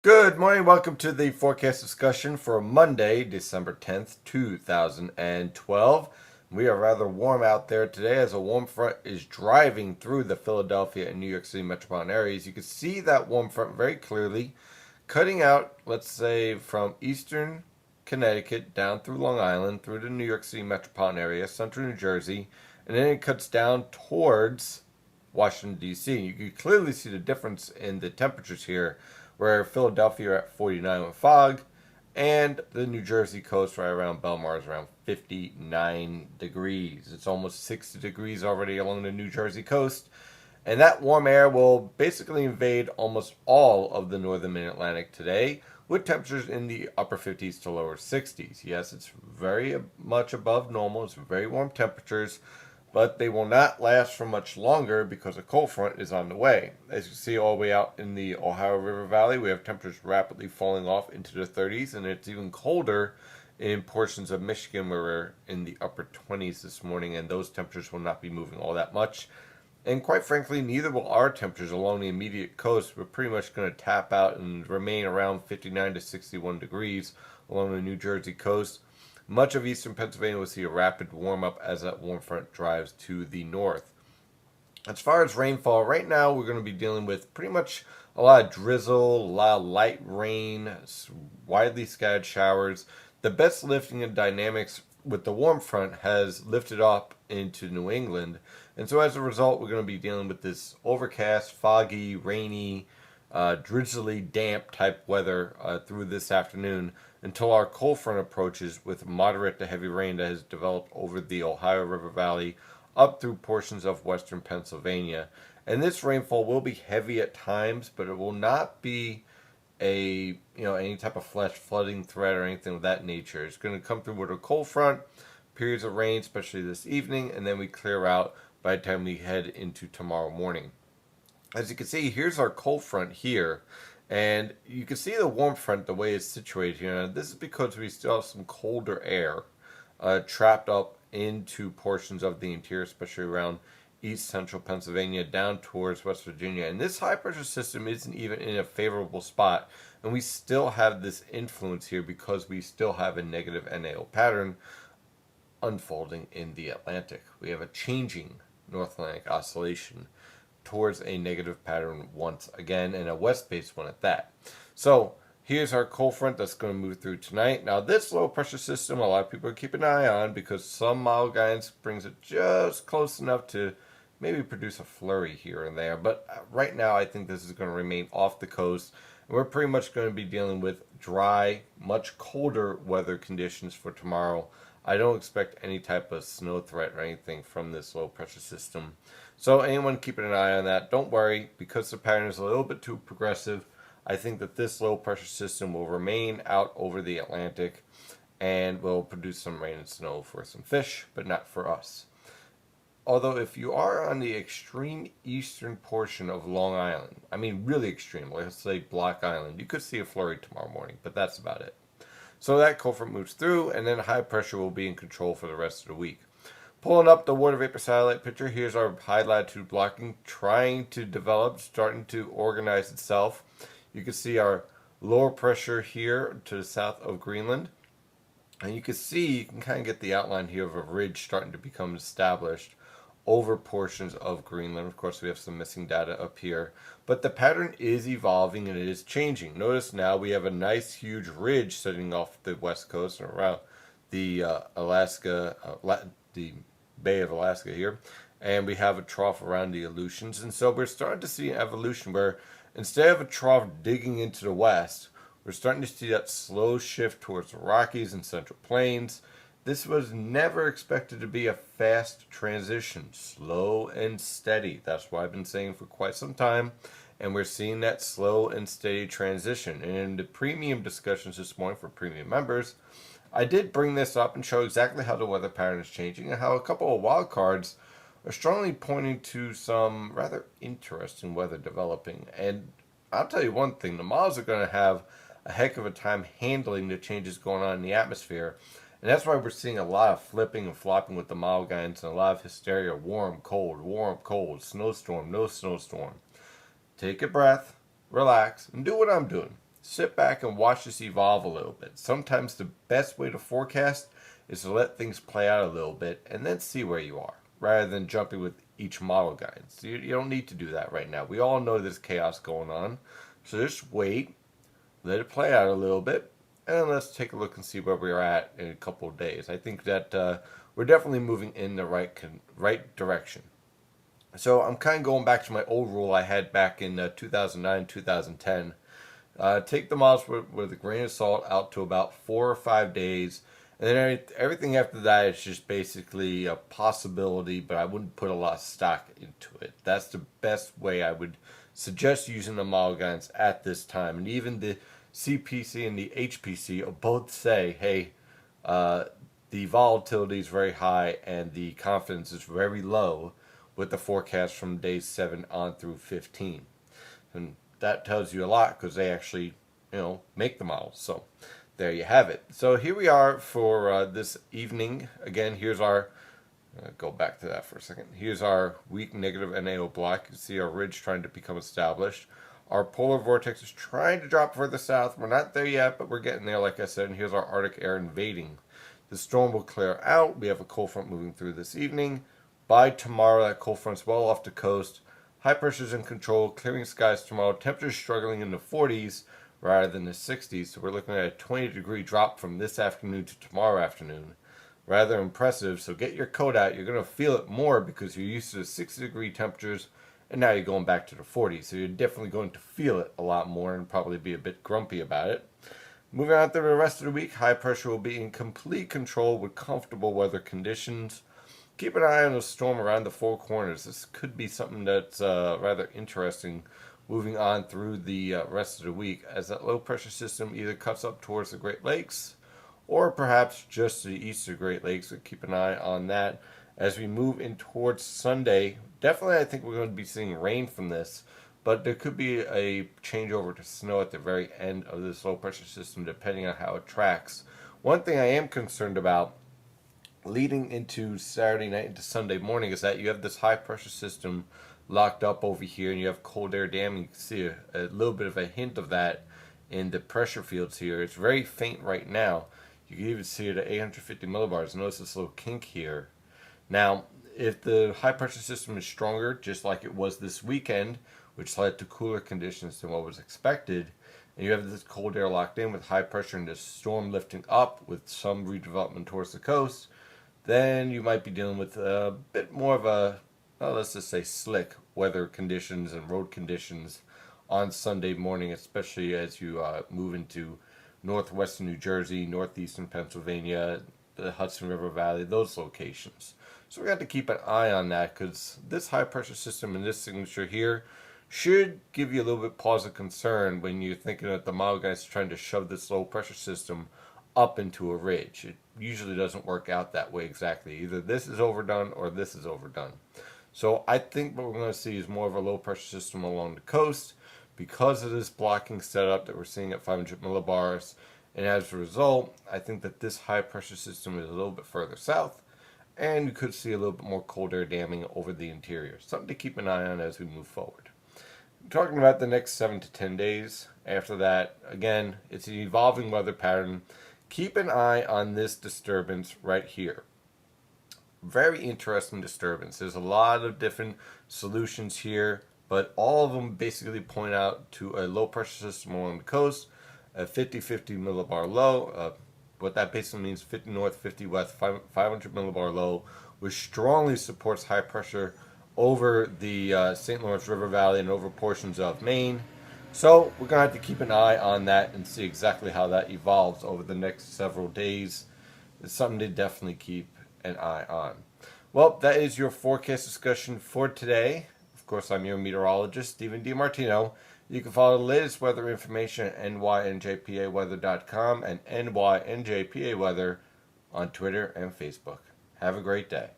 Good morning. Welcome to the forecast discussion for Monday, December 10th, 2012. We are rather warm out there today as a warm front is driving through the Philadelphia and New York City metropolitan areas. You can see that warm front very clearly, cutting out, let's say, from eastern Connecticut down through Long Island, through the New York City metropolitan area, central New Jersey, and then it cuts down towards Washington, D.C. You can clearly see the difference in the temperatures here, where Philadelphia at 49 with fog, and the New Jersey coast right around Belmar is around 59 degrees. It's almost 60 degrees already along the New Jersey coast. And that warm air will basically invade almost all of the northern mid-Atlantic today, with temperatures in the upper 50s to lower 60s. Yes, it's very much above normal. It's very warm temperatures, but they will not last for much longer because a cold front is on the way. As you see all the way out in the Ohio River Valley, we have temperatures rapidly falling off into the 30s, and it's even colder in portions of Michigan where we're in the upper 20s this morning, and those temperatures will not be moving all that much. And quite frankly, neither will our temperatures along the immediate coast. We're pretty much going to tap out and remain around 59 to 61 degrees along the New Jersey coast. Much of eastern Pennsylvania will see a rapid warm up as that warm front drives to the north. As far as rainfall, right now we're going to be dealing with pretty much a lot of drizzle, a lot of light rain, widely scattered showers. The best lifting and dynamics with the warm front has lifted up into New England. And so as a result, we're going to be dealing with this overcast, foggy, rainy, drizzly, damp type weather through this afternoon until our cold front approaches with moderate to heavy rain that has developed over the Ohio River Valley up through portions of western Pennsylvania. And this rainfall will be heavy at times, but it will not be any type of flash flooding threat or anything of that nature. It's going to come through with a cold front, periods of rain, especially this evening, and then we clear out by the time we head into tomorrow morning. As you can see, here's our cold front here. And you can see the warm front, the way it's situated here. Now, this is because we still have some colder air trapped up into portions of the interior, especially around east central Pennsylvania down towards West Virginia. And this high pressure system isn't even in a favorable spot. And we still have this influence here because we still have a negative NAO pattern unfolding in the Atlantic. We have a changing North Atlantic oscillation towards a negative pattern once again, and a west-based one at that. So here's our cold front that's going to move through tonight. Now this low pressure system, a lot of people are keeping an eye on because some mild guidance brings it just close enough to maybe produce a flurry here and there. But right now I think this is going to remain off the coast. And we're pretty much going to be dealing with dry, much colder weather conditions for tomorrow. I don't expect any type of snow threat or anything from this low pressure system. So anyone keeping an eye on that, don't worry, because the pattern is a little bit too progressive. I think that this low pressure system will remain out over the Atlantic and will produce some rain and snow for some fish, but not for us. Although if you are on the extreme eastern portion of Long Island, I mean really extreme, let's say Block Island, you could see a flurry tomorrow morning, but that's about it. So that cold front moves through, and then high pressure will be in control for the rest of the week. Pulling up the water vapor satellite picture, here's our high latitude blocking trying to develop, starting to organize itself. You can see our lower pressure here to the south of Greenland. And you can kind of get the outline here of a ridge starting to become established over portions of Greenland. Of course, we have some missing data up here. But the pattern is evolving and it is changing. Notice now we have a nice huge ridge setting off the west coast and around the the Bay of Alaska here. And we have a trough around the Aleutians. And so we're starting to see an evolution where instead of a trough digging into the west, we're starting to see that slow shift towards the Rockies and Central Plains. This was never expected to be a fast transition, slow and steady. That's what I've been saying for quite some time. And we're seeing that slow and steady transition. And in the premium discussions this morning for premium members, I did bring this up and show exactly how the weather pattern is changing and how a couple of wild cards are strongly pointing to some rather interesting weather developing. And I'll tell you one thing, the models are going to have a heck of a time handling the changes going on in the atmosphere. And that's why we're seeing a lot of flipping and flopping with the model guidance and a lot of hysteria, warm, cold, snowstorm, no snowstorm. Take a breath, relax, and do what I'm doing. sit back and watch this evolve a little bit. Sometimes the best way to forecast is to let things play out a little bit and then see where you are, rather than jumping with each model guide. So you don't need to do that right now. We all know there's chaos going on. So just wait, let it play out a little bit, and then let's take a look and see where we're at in a couple of days. I think that we're definitely moving in the right direction. So I'm kind of going back to my old rule I had back in 2009, 2010. Take the models with a grain of salt out to about 4 or 5 days. And then everything after that is just basically a possibility, but I wouldn't put a lot of stock into it. That's the best way I would suggest using the model guidance at this time. And even the CPC and the HPC both say, hey, the volatility is very high and the confidence is very low with the forecast from days 7 on through 15. And that tells you a lot because they actually, make the models. So there you have it. So here we are for this evening. Again, here's our, go back to that for a second. Here's our weak negative NAO block. You can see our ridge trying to become established. Our polar vortex is trying to drop further south. We're not there yet, but we're getting there, like I said. And here's our Arctic air invading. The storm will clear out. We have a cold front moving through this evening. By tomorrow, that cold front's well off the coast. High pressure's in control, clearing skies tomorrow. Temperatures struggling in the 40s rather than the 60s. So we're looking at a 20-degree drop from this afternoon to tomorrow afternoon. Rather impressive. So get your coat out. You're going to feel it more because you're used to the 60-degree temperatures, and now you're going back to the 40s. So you're definitely going to feel it a lot more and probably be a bit grumpy about it. Moving on through the rest of the week, high pressure will be in complete control with comfortable weather conditions. Keep an eye on the storm around the Four Corners. This could be something that's rather interesting moving on through the rest of the week, as that low pressure system either cuts up towards the Great Lakes or perhaps just to the east of the Great Lakes. So keep an eye on that as we move in towards Sunday. Definitely, I think we're going to be seeing rain from this, but there could be a changeover to snow at the very end of this low pressure system depending on how it tracks. One thing I am concerned about leading into Saturday night into Sunday morning is that you have this high pressure system locked up over here and you have cold air damming. You can see a little bit of a hint of that in the pressure fields here. It's very faint right now. You can even see it at 850 millibars. Notice this little kink here. Now, if the high pressure system is stronger, just like it was this weekend, which led to cooler conditions than what was expected, and you have this cold air locked in with high pressure and this storm lifting up with some redevelopment towards the coast, then you might be dealing with a bit more of a, well, let's just say slick weather conditions and road conditions on Sunday morning, especially as you move into northwestern New Jersey, northeastern Pennsylvania, the Hudson River Valley, those locations. So we have to keep an eye on that because this high pressure system and this signature here should give you a little bit pause of concern when you're thinking that the model guys are trying to shove this low pressure system up into a ridge. It usually doesn't work out that way exactly. Either this is overdone or this is overdone. So I think what we're going to see is more of a low pressure system along the coast because of this blocking setup that we're seeing at 500 millibars. And as a result, I think that this high pressure system is a little bit further south and you could see a little bit more cold air damming over the interior. Something to keep an eye on as we move forward. Talking about the next 7 to 10 days. After that, again, it's an evolving weather pattern. Keep an eye on this disturbance right here. Very interesting disturbance. There's a lot of different solutions here, but all of them basically point out to a low pressure system along the coast, a 50-50 millibar low. What that basically means, 50 north, 50 west, 500 millibar low, which strongly supports high pressure over the St. Lawrence River Valley and over portions of Maine. So we're going to have to keep an eye on that and see exactly how that evolves over the next several days. It's something to definitely keep an eye on. Well, that is your forecast discussion for today. Of course, I'm your meteorologist, Stephen DiMartino. You can follow the latest weather information at nynjpaweather.com and nynjpaweather on Twitter and Facebook. Have a great day.